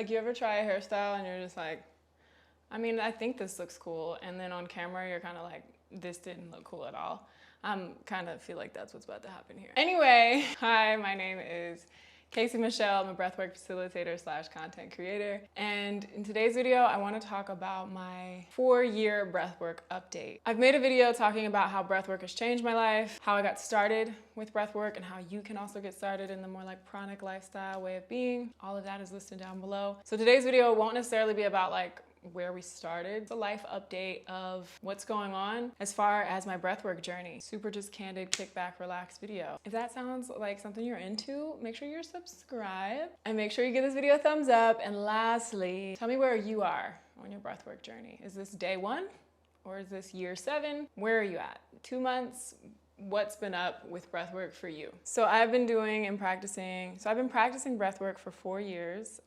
Like, you ever try a hairstyle and you're just like, I mean, I think this looks cool, and then on camera you're kind of like, this didn't look cool at all. Kind of feel like that's what's about to happen here. Anyway, hi, my name is Casey Michelle. I'm a breathwork facilitator / content creator. And in today's video, I want to talk about my 4-year breathwork update. I've made a video talking about how breathwork has changed my life, how I got started with breathwork, and how you can also get started in the more like chronic lifestyle way of being. All of that is listed down below. So today's video won't necessarily be about like where we started. It's a life update of what's going on as far as my breathwork journey. Super just candid, kick back, relax video. If that sounds like something you're into, make sure you're subscribed and make sure you give this video a thumbs up. And lastly, tell me where you are on your breathwork journey. Is this day 1 or is this year 7? Where are you at? 2 months? What's been up with breathwork for you? So I've been practicing breathwork for 4 years.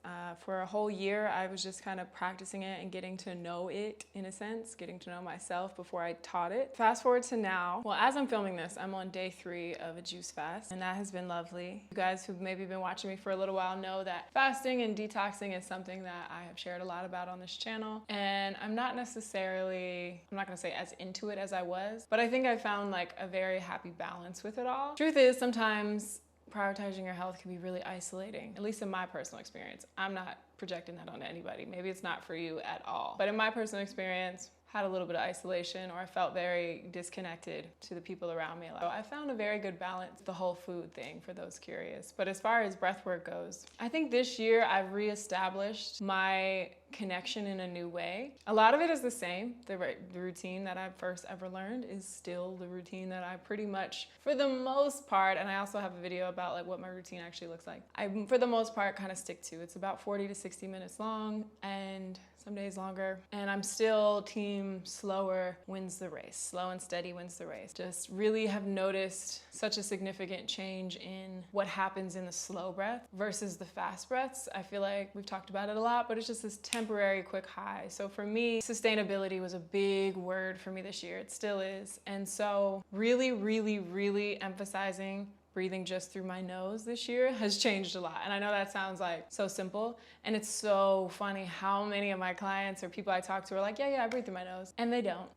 For a whole year, I was just kind of practicing it and getting to know it in a sense, getting to know myself before I taught it. Fast forward to now. Well, as I'm filming this, I'm on day 3 of a juice fast, and that has been lovely. You guys who've maybe been watching me for a little while know that fasting and detoxing is something that I have shared a lot about on this channel, and I'm not gonna say as into it as I was, but I think I found like a very happy balance with it all. Truth is, sometimes prioritizing your health can be really isolating, at least in my personal experience. I'm not projecting that onto anybody. Maybe it's not for you at all. But in my personal experience, had a little bit of isolation, or I felt very disconnected to the people around me. So I found a very good balance, the whole food thing for those curious. But as far as breathwork goes, I think this year I've reestablished my connection in a new way. A lot of it is the same. The routine that I first ever learned is still the routine that I pretty much, for the most part, and I also have a video about like what my routine actually looks like, I, for the most part, kind of stick to. It's about 40 to 60 minutes long, and some days longer. And I'm still team slower wins the race. Slow and steady wins the race. Just really have noticed such a significant change in what happens in the slow breath versus the fast breaths. I feel like we've talked about it a lot, but it's just this temporary quick high. So for me, sustainability was a big word for me this year. It still is. And so really emphasizing breathing just through my nose this year has changed a lot. And I know that sounds like so simple, and it's so funny how many of my clients or people I talk to are like, yeah, I breathe through my nose. And they don't.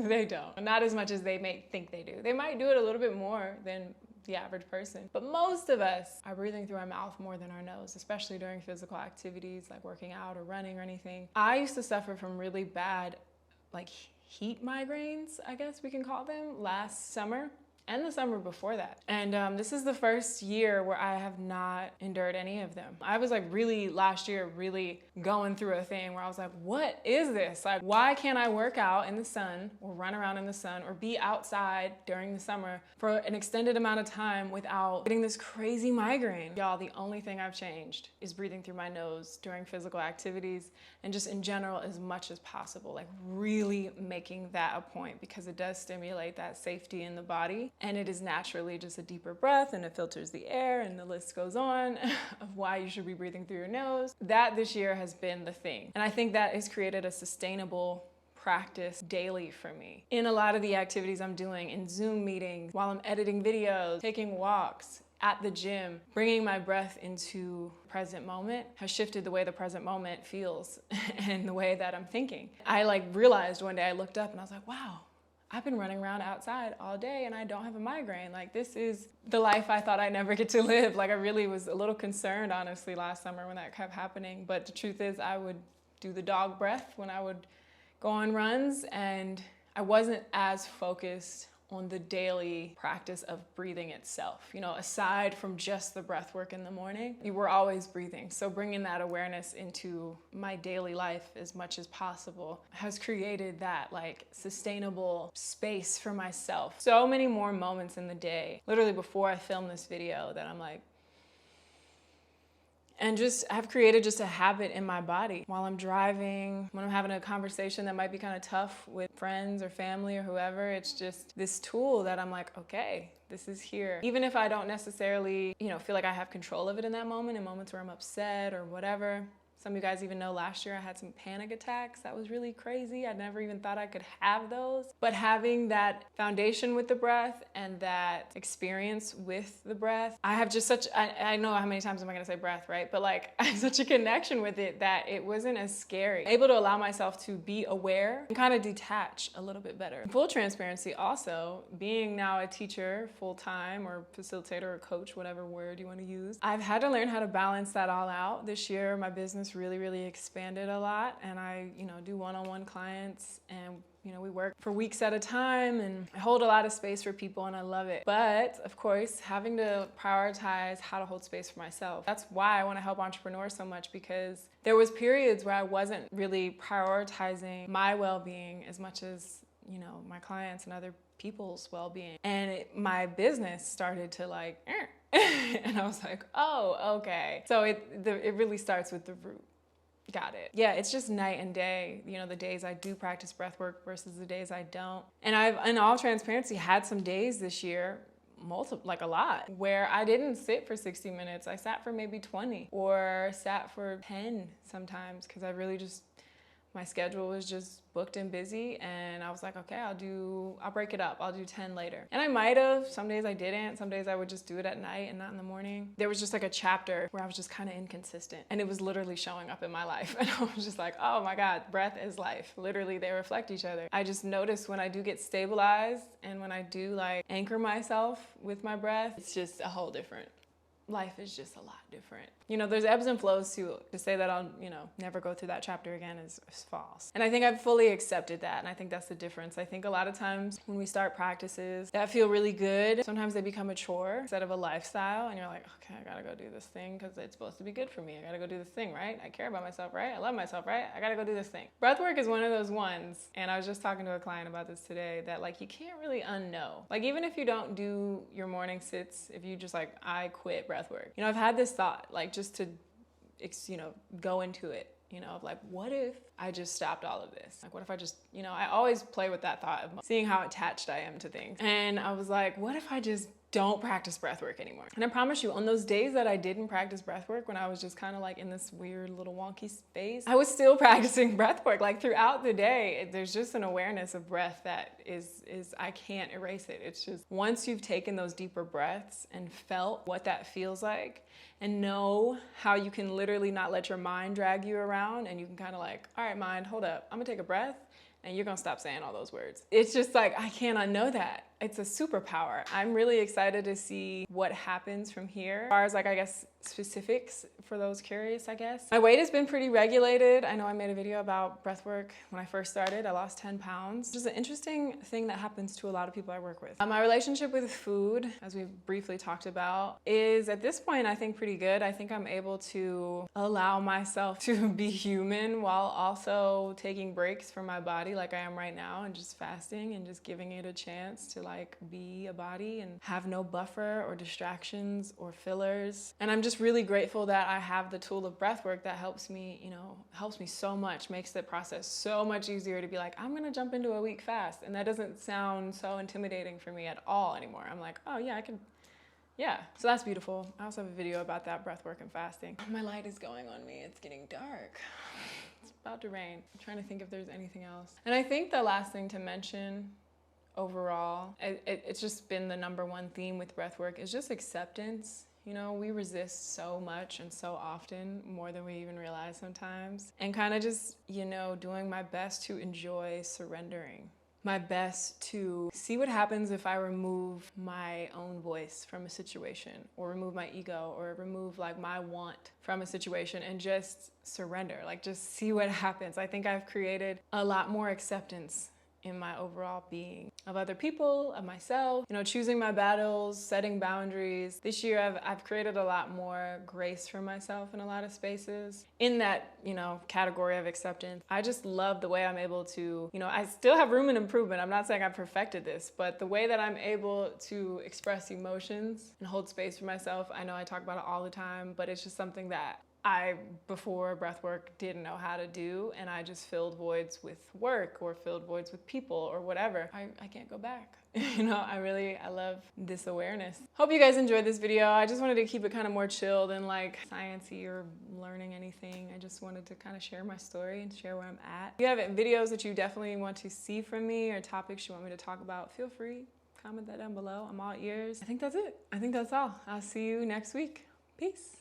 They don't. Not as much as they may think they do. They might do it a little bit more than the average person. But most of us are breathing through our mouth more than our nose, especially during physical activities like working out or running or anything. I used to suffer from really bad like heat migraines, I guess we can call them, last summer and the summer before that. And this is the first year where I have not endured any of them. I was like last year really going through a thing where I was like, what is this? Like, why can't I work out in the sun or run around in the sun or be outside during the summer for an extended amount of time without getting this crazy migraine? Y'all, the only thing I've changed is breathing through my nose during physical activities and just in general as much as possible, like really making that a point, because it does stimulate that safety in the body. And it is naturally just a deeper breath, and it filters the air, and the list goes on of why you should be breathing through your nose. That this year has been the thing. And I think that has created a sustainable practice daily for me. In a lot of the activities I'm doing, in Zoom meetings, while I'm editing videos, taking walks, at the gym, bringing my breath into present moment has shifted the way the present moment feels and the way that I'm thinking. I like realized one day, I looked up and I was like, wow, I've been running around outside all day and I don't have a migraine. Like, this is the life I thought I'd never get to live. Like, I really was a little concerned, honestly, last summer when that kept happening. But the truth is, I would do the dog breath when I would go on runs, and I wasn't as focused on the daily practice of breathing itself. You know, aside from just the breath work in the morning, we're always breathing. So bringing that awareness into my daily life as much as possible has created that like sustainable space for myself. So many more moments in the day, literally before I film this video, that I'm like, and just have created just a habit in my body while I'm driving, when I'm having a conversation that might be kind of tough with friends or family or whoever. It's just this tool that I'm like, okay, this is here. Even if I don't necessarily, feel like I have control of it in that moment, in moments where I'm upset or whatever, Some of you guys even know last year I had some panic attacks. That was really crazy. I never even thought I could have those. But having that foundation with the breath and that experience with the breath, I have just such, I know how many times am I gonna say breath, right? But like, I have such a connection with it that it wasn't as scary. I'm able to allow myself to be aware and kind of detach a little bit better. Full transparency also, being now a teacher full-time or facilitator or coach, whatever word you want to use, I've had to learn how to balance that all out. This year, my business really expanded a lot, and I, do one-on-one clients, and we work for weeks at a time, and I hold a lot of space for people, and I love it. But of course, having to prioritize how to hold space for myself. That's why I want to help entrepreneurs so much, because there was periods where I wasn't really prioritizing my well-being as much as, my clients and other people's well-being. And my business started to like, and I was like, oh, okay. So it really starts with the root. Got it. Yeah, it's just night and day, the days I do practice breath work versus the days I don't. And I've, in all transparency, had some days this year, like a lot, where I didn't sit for 60 minutes. I sat for maybe 20 or sat for 10 sometimes, because I really just, my schedule was just booked and busy, and I was like, okay, I'll break it up. I'll do 10 later. And I might have, some days I didn't, some days I would just do it at night and not in the morning. There was just like a chapter where I was just kind of inconsistent, and it was literally showing up in my life. And I was just like, oh my God, breath is life. Literally, they reflect each other. I just noticed when I do get stabilized and when I do like anchor myself with my breath, it's just a whole different, life is just a lot different. There's ebbs and flows too. To say that I'll, never go through that chapter again is false. And I think I've fully accepted that. And I think that's the difference. I think a lot of times when we start practices that feel really good, sometimes they become a chore instead of a lifestyle. And you're like, okay, I gotta go do this thing because it's supposed to be good for me. I gotta go do this thing, right? I care about myself, right? I love myself, right? I gotta go do this thing. Breathwork is one of those ones. And I was just talking to a client about this today, that like, you can't really unknow. Like, even if you don't do your morning sits, if you just like, I quit breathwork. I've had this thought, like, just to, go into it, of like, what if I just stopped all of this? Like, what if I just, I always play with that thought of seeing how attached I am to things. And I was like, what if I just don't practice breathwork anymore? And I promise you, on those days that I didn't practice breathwork, when I was just kind of like in this weird little wonky space, I was still practicing breathwork. Like, throughout the day, there's just an awareness of breath that is I can't erase it. It's just, once you've taken those deeper breaths and felt what that feels like, and know how you can literally not let your mind drag you around, and you can kind of like, all right, mind, hold up, I'm gonna take a breath, and you're gonna stop saying all those words. It's just like, I can't unknow that. It's a superpower. I'm really excited to see what happens from here. As far as like, I guess, specifics for those curious, I guess. My weight has been pretty regulated. I know I made a video about breathwork when I first started. I lost 10 pounds. Just an interesting thing that happens to a lot of people I work with. My relationship with food, as we've briefly talked about, is at this point, I think, pretty good. I think I'm able to allow myself to be human while also taking breaks from my body like I am right now, and just fasting and just giving it a chance to like be a body and have no buffer or distractions or fillers. And I'm just really grateful that I have the tool of breathwork that helps me, helps me so much, makes the process so much easier to be like, I'm gonna jump into a week fast. And that doesn't sound so intimidating for me at all anymore. I'm like, oh yeah, I can, yeah. So that's beautiful. I also have a video about that, breathwork and fasting. My light is going on me. It's getting dark. It's about to rain. I'm trying to think if there's anything else. And I think the last thing to mention overall, it's just been the #1 theme with breathwork, is just acceptance. We resist so much and so often, more than we even realize sometimes. And kind of just, doing my best to enjoy surrendering. My best to see what happens if I remove my own voice from a situation, or remove my ego, or remove like my want from a situation, and just surrender, like just see what happens. I think I've created a lot more acceptance in my overall being, of other people, of myself, choosing my battles, setting boundaries. This year I've created a lot more grace for myself in a lot of spaces. In that, category of acceptance, I just love the way I'm able to, I still have room and improvement. I'm not saying I've perfected this, but the way that I'm able to express emotions and hold space for myself, I know I talk about it all the time, but it's just something that I, before breathwork, didn't know how to do, and I just filled voids with work or filled voids with people or whatever. I can't go back. You know, I love this awareness. Hope you guys enjoyed this video. I just wanted to keep it kind of more chill than like sciencey or learning anything. I just wanted to kind of share my story and share where I'm at. If you have videos that you definitely want to see from me or topics you want me to talk about, feel free, comment that down below. I'm all ears. I think that's it. I think that's all. I'll see you next week. Peace.